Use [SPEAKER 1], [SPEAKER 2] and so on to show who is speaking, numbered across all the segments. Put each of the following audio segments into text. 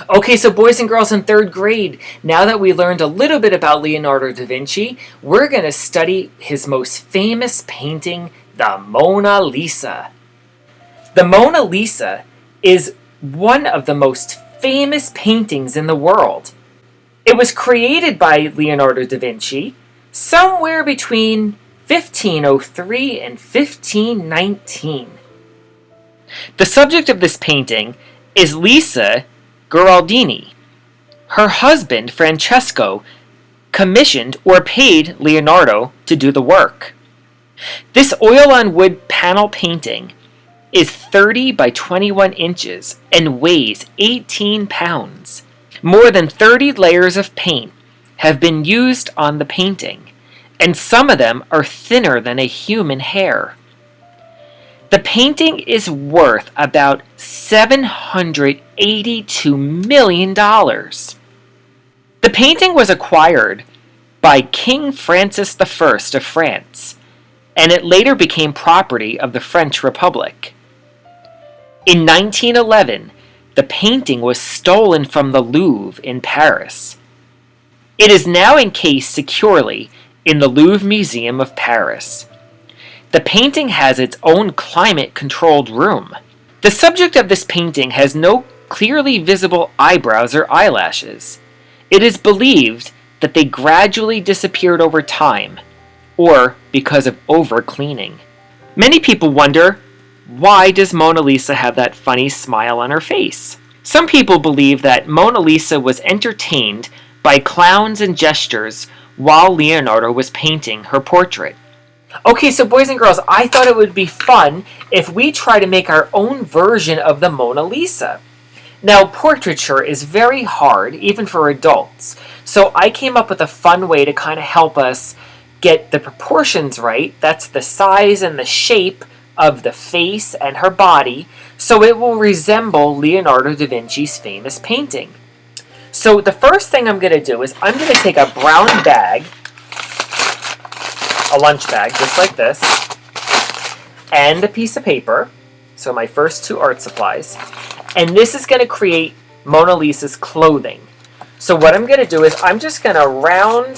[SPEAKER 1] Okay, so boys and girls in third grade, now that we learned a little bit about Leonardo da Vinci, we're going to study his most famous painting, the Mona Lisa. The Mona Lisa is one of the most famous paintings in the world. It was created by Leonardo da Vinci somewhere between 1503 and 1519. The subject of this painting is Lisa Gherardini. Her husband, Francesco, commissioned or paid Leonardo to do the work. This oil-on-wood panel painting is 30 by 21 inches and weighs 18 pounds. More than 30 layers of paint have been used on the painting, and some of them are thinner than a human hair. The painting is worth about $782 million. The painting was acquired by King Francis I of France, and it later became property of the French Republic. In 1911, the painting was stolen from the Louvre in Paris. It is now encased securely in the Louvre Museum of Paris. The painting has its own climate-controlled room. The subject of this painting has no clearly visible eyebrows or eyelashes. It is believed that they gradually disappeared over time, or because of over-cleaning. Many people wonder, why does Mona Lisa have that funny smile on her face? Some people believe that Mona Lisa was entertained by clowns and gestures while Leonardo was painting her portrait. Okay, so boys and girls, I thought it would be fun if we try to make our own version of the Mona Lisa. Now, portraiture is very hard, even for adults, so I came up with a fun way to kind of help us get the proportions right. That's the size and the shape of the face and her body, so it will resemble Leonardo da Vinci's famous painting. So the first thing I'm going to do is I'm going to take a brown bag, a lunch bag, just like this, and a piece of paper, so my first two art supplies, and this is going to create Mona Lisa's clothing. So what I'm going to do is I'm just going to round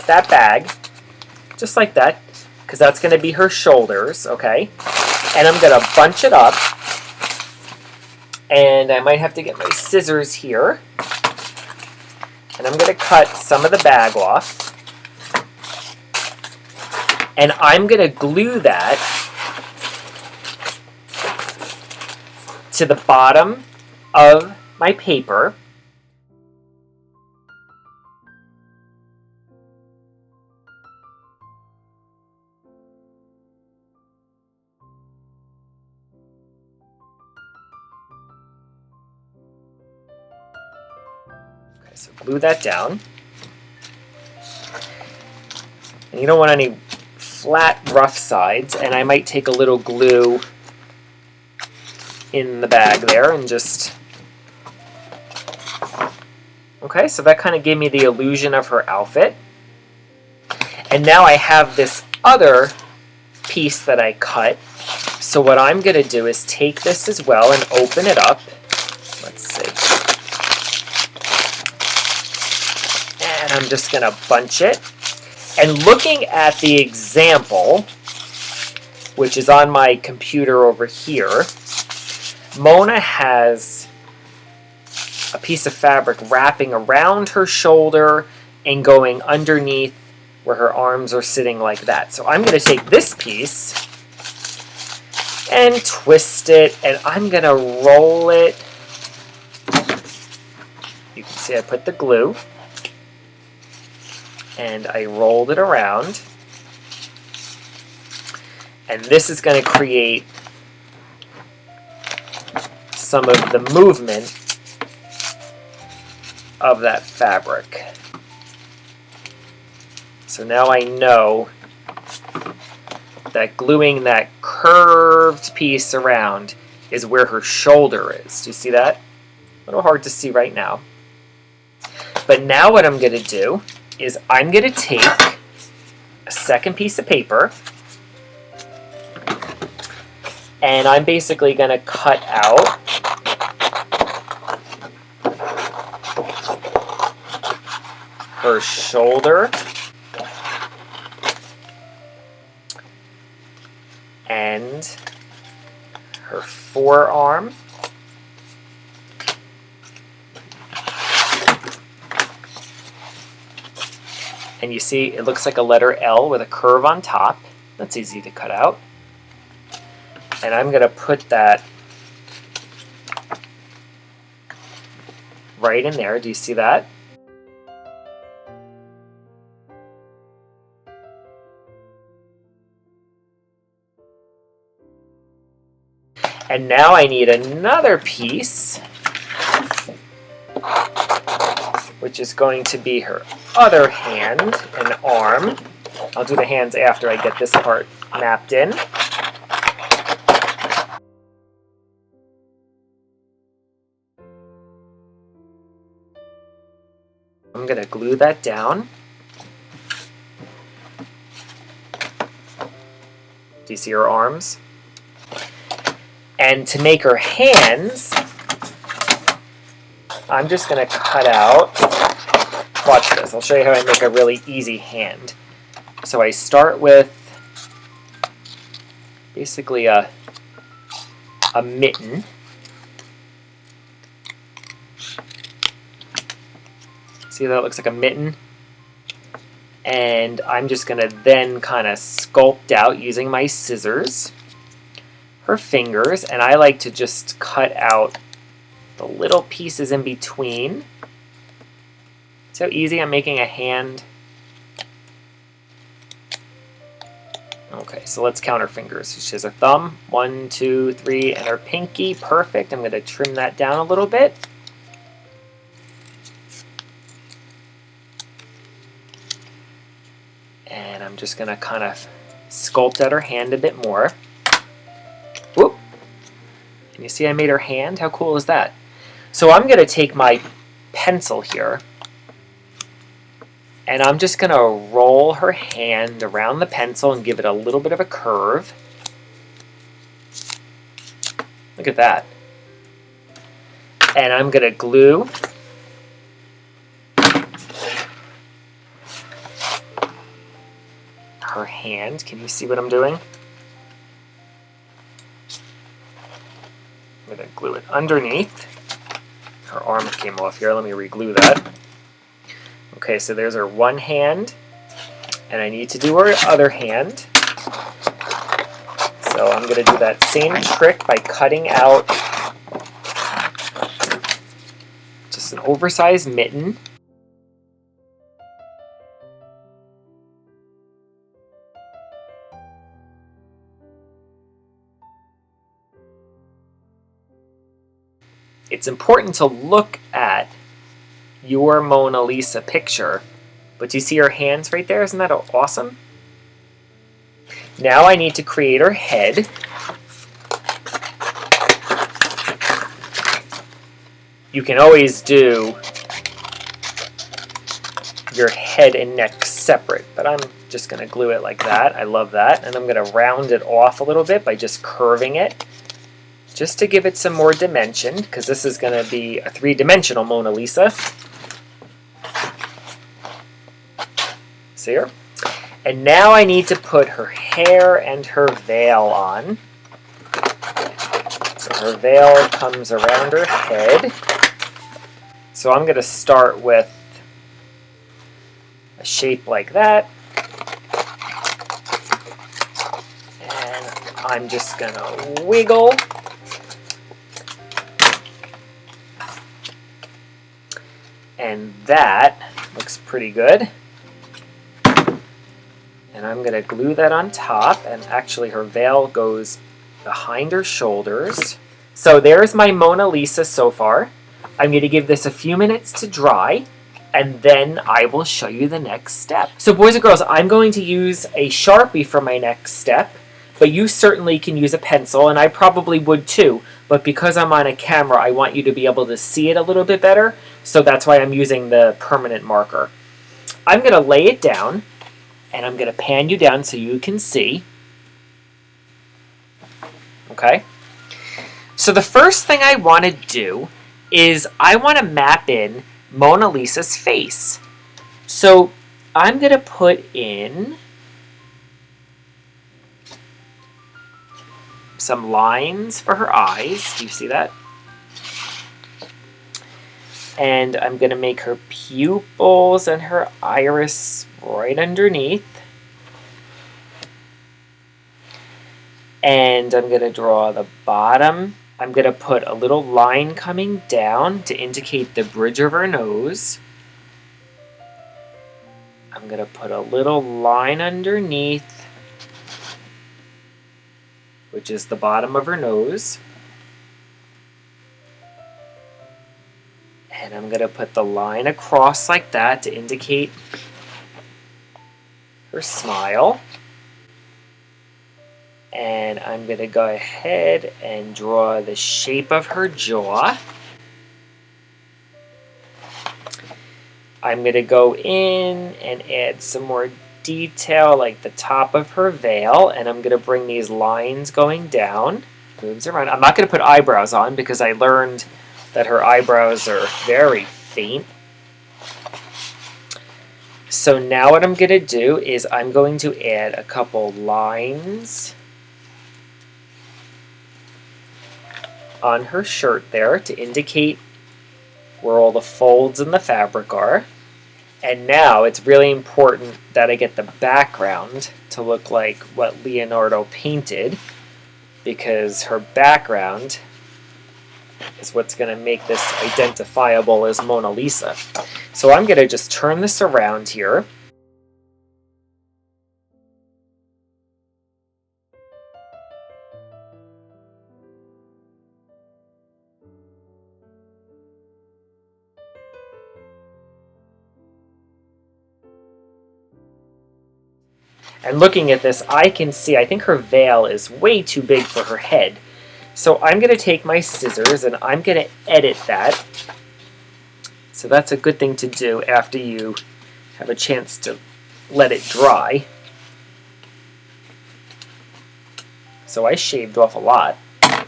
[SPEAKER 1] that bag, just like that, because that's going to be her shoulders, okay? And I'm going to bunch it up, and I might have to get my scissors here, and I'm going to cut some of the bag off, and I'm going to glue that to the bottom of my paper. Okay, so glue that down. And you don't want any flat, rough sides, and I might take a little glue in the bag there and just... Okay, so that kind of gave me the illusion of her outfit. And now I have this other piece that I cut. So what I'm going to do is take this as well and open it up. Let's see. And I'm just going to bunch it. And looking at the example, which is on my computer over here, Mona has a piece of fabric wrapping around her shoulder and going underneath where her arms are sitting like that. So I'm going to take this piece and twist it, and I'm going to roll it. You can see I put the glue, and I rolled it around. And this is going to create some of the movement of that fabric. So now I know that gluing that curved piece around is where her shoulder is. Do you see that? A little hard to see right now. But now what I'm going to do is I'm going to take a second piece of paper, and I'm basically going to cut out her shoulder, and her forearm. And you see it looks like a letter L with a curve on top. That's easy to cut out. And I'm going to put that right in there. Do you see that? And now I need another piece, which is going to be her other hand and arm. I'll do the hands after I get this part mapped in. I'm going to glue that down. Do you see her arms? And to make her hands, I'm just going to cut out, watch this, I'll show you how I make a really easy hand. So I start with basically a mitten. See how that looks like a mitten? And I'm just going to then kind of sculpt out using my scissors her fingers, and I like to just cut out the little pieces in between. See how easy I'm making a hand? Okay, so let's count her fingers. She has a thumb, 1, 2, 3, and her pinky. Perfect. I'm going to trim that down a little bit. And I'm just going to kind of sculpt out her hand a bit more. Whoop! Can you see I made her hand? How cool is that? So I'm going to take my pencil here, and I'm just going to roll her hand around the pencil and give it a little bit of a curve. Look at that. And I'm going to glue her hand. Can you see what I'm doing? I'm going to glue it underneath. Her arm came off here. Let me re-glue that. Okay, so there's her one hand, and I need to do her other hand. So I'm going to do that same trick by cutting out just an oversized mitten. It's important to look at your Mona Lisa picture, but do you see her hands right there? Isn't that awesome? Now I need to create her head. You can always do your head and neck separate, but I'm just going to glue it like that. I love that. And I'm going to round it off a little bit by just curving it, just to give it some more dimension, because this is going to be a three-dimensional Mona Lisa. See her? And now I need to put her hair and her veil on. So her veil comes around her head. So I'm going to start with a shape like that. And I'm just going to wiggle. And that looks pretty good. And I'm going to glue that on top, and actually her veil goes behind her shoulders. So there's my Mona Lisa so far. I'm going to give this a few minutes to dry, and then I will show you the next step. So boys and girls, I'm going to use a Sharpie for my next step, but you certainly can use a pencil, and I probably would too, but because I'm on a camera, I want you to be able to see it a little bit better, so that's why I'm using the permanent marker. I'm going to lay it down, and I'm going to pan you down so you can see. Okay? So the first thing I want to do is I want to map in Mona Lisa's face. So I'm going to put in some lines for her eyes. Do you see that? And I'm going to make her pupils and her iris right underneath. And I'm going to draw the bottom. I'm going to put a little line coming down to indicate the bridge of her nose. I'm going to put a little line underneath, which is the bottom of her nose. And I'm going to put the line across like that to indicate her smile. And I'm going to go ahead and draw the shape of her jaw. I'm going to go in and add some more detail like the top of her veil. And I'm going to bring these lines going down. Moves around. I'm not going to put eyebrows on because I learned that her eyebrows are very faint. So now what I'm going to do is I'm going to add a couple lines on her shirt there to indicate where all the folds in the fabric are. And now it's really important that I get the background to look like what Leonardo painted, because her background is what's going to make this identifiable as Mona Lisa. So I'm going to just turn this around here. And looking at this, I can see, I think her veil is way too big for her head. So I'm going to take my scissors and I'm going to edit that. So that's a good thing to do after you have a chance to let it dry. So I shaved off a lot. And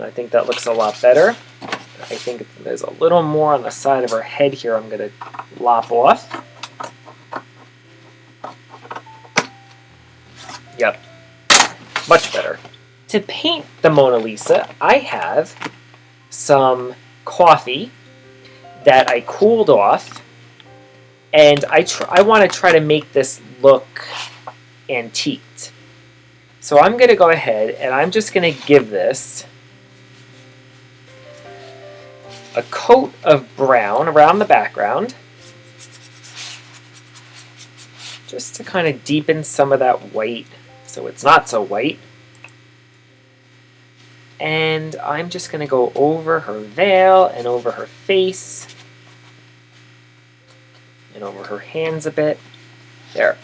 [SPEAKER 1] I think that looks a lot better. I think there's a little more on the side of her head here I'm going to lop off. Yep, much better. To paint the Mona Lisa, I have some coffee that I cooled off, and I want to try to make this look antiqued. So I'm going to go ahead and I'm just going to give this a coat of brown around the background, just to kind of deepen some of that white so it's not so white. And I'm just going to go over her veil and over her face and over her hands a bit. There.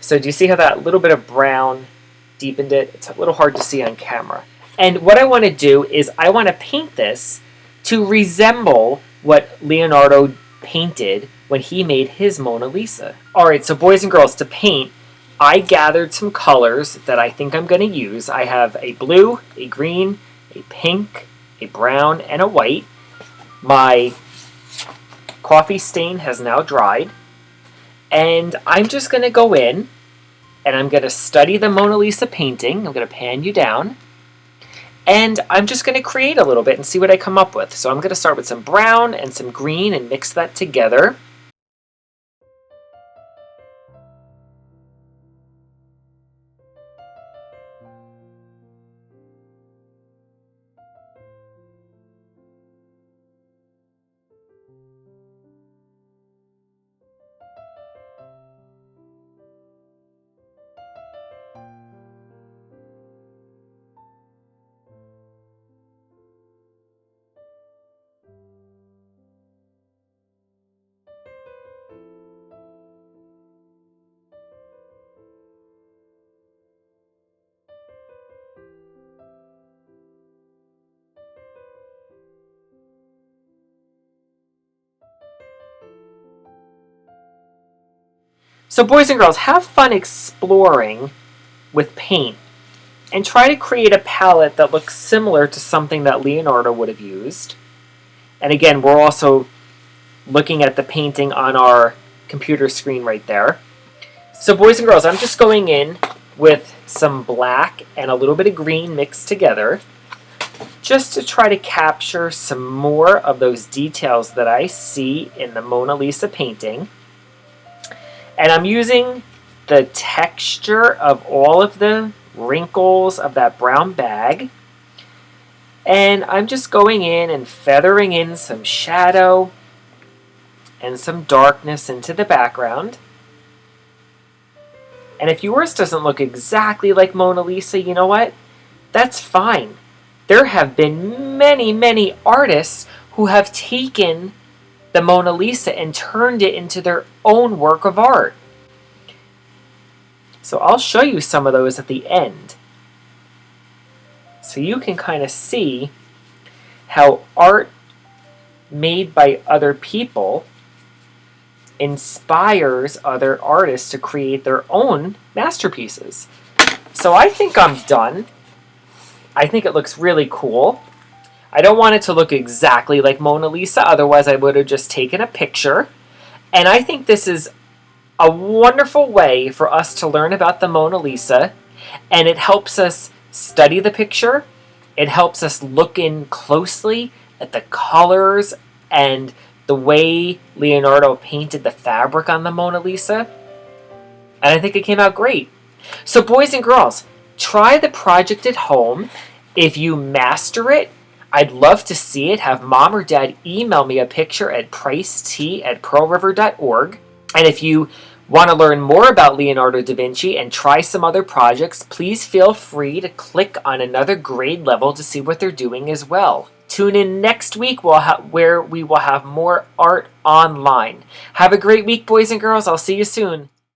[SPEAKER 1] So do you see how that little bit of brown deepened it? It's a little hard to see on camera. And what I want to do is I want to paint this to resemble what Leonardo painted when he made his Mona Lisa. Alright, so boys and girls, to paint, I gathered some colors that I think I'm going to use. I have a blue, a green, a pink, a brown, and a white. My coffee stain has now dried. And I'm just going to go in and I'm going to study the Mona Lisa painting. I'm going to pan you down. And I'm just going to create a little bit and see what I come up with. So I'm going to start with some brown and some green and mix that together. So boys and girls, have fun exploring with paint and try to create a palette that looks similar to something that Leonardo would have used. And again, we're also looking at the painting on our computer screen right there. So boys and girls, I'm just going in with some black and a little bit of green mixed together just to try to capture some more of those details that I see in the Mona Lisa painting. And I'm using the texture of all of the wrinkles of that brown bag. And I'm just going in and feathering in some shadow and some darkness into the background. And if yours doesn't look exactly like Mona Lisa, you know what? That's fine. There have been many, many artists who have taken the Mona Lisa and turned it into their own work of art. So I'll show you some of those at the end. So you can kind of see how art made by other people inspires other artists to create their own masterpieces. So I think I'm done. I think it looks really cool. I don't want it to look exactly like Mona Lisa, otherwise I would have just taken a picture. And I think this is a wonderful way for us to learn about the Mona Lisa, and it helps us study the picture. It helps us look in closely at the colors and the way Leonardo painted the fabric on the Mona Lisa. And I think it came out great. So boys and girls, try the project at home. If you master it, I'd love to see it. Have mom or dad email me a picture at pricet@pearlriver.org. And if you want to learn more about Leonardo da Vinci and try some other projects, please feel free to click on another grade level to see what they're doing as well. Tune in next week where we will have more art online. Have a great week, boys and girls. I'll see you soon.